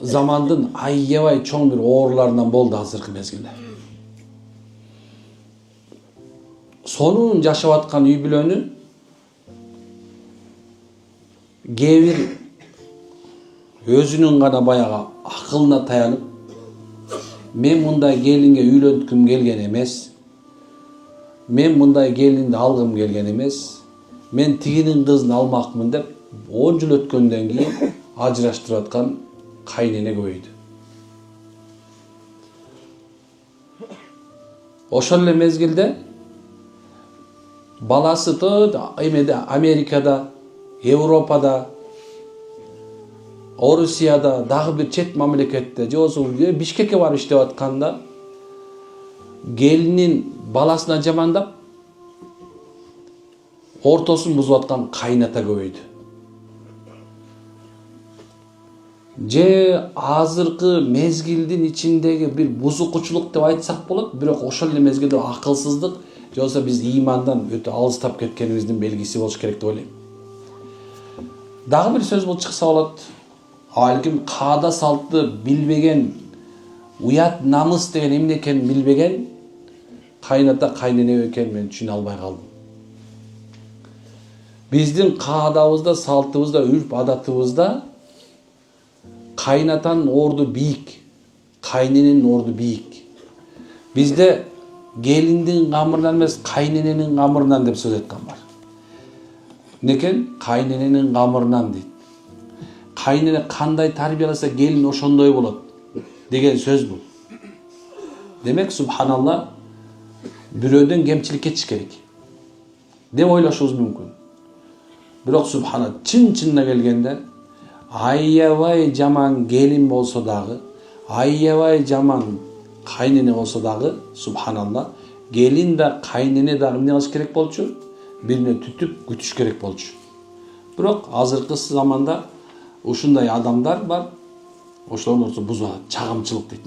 замандын аябай чоң бир ооруларынан болду азыркы мезгилде. Сонун жашап аткан үй бүлөнү кээ бир өзүнүн гана баягы акылына таянып, мен мындай келинге үйлөнткүм келген эмес, мен мындай келинди алгым келген эмес, мен тигинин кызын алмакмын деп 10 жыл өткөндөн кийин ажыраштырып аткан кайнене көбөйдү. Ошол эле мезгилде баласы Америкада, Европада, Орусияда, дагы бир чет мамлекетте, же болбосо Бишкекке барып иштеп атканда келинин баласына жамандап, ортосун бузуп аткан кайната көбөйдү. Же азыркы мезгилдин ичиндеги бир бузукучулук деп айтсак болот, бирок ошол эле мезгилде акылсыздык, же болбосо биз имандан өтө алыстап кеткенибиздин белгиси болуш керек деп ойлойм. Дагы бир сөз бул чыкса болот. Балким каада салтты билбеген, уят намыс деген эмне экенин билбеген кайната кайнене экенин мен түшүнө албай калдым. Биздин каадабызда, салтыбызда, үрп адатыбызда кайнатанын орду бийик, кайнененин орду бийик. Бизде келиндин камырынан эмес, кайнененин камырынан деп сөз айткан бар. Некен? Кайнененин камырынан дейт. Кайнене кандай тарбияласа келин ошондой болот деген сөз бул. Демек, субханалла, бирөөдөн кемчилик кетиш керек деп ойлошубуз мүмкүн. Бирок субхана, чын-чынына келгенде аябай жаман келин болсо дагы, аябай жаман кайнене болсо дагы, субханалла, келин да кайнене дагы эмне кылыш керек болчу? Бирине түтүп күтүш керек болчу. Бирок азыркы заманда ушундай адамдар бар, ошолордун бузулат, чагымчылык дейт.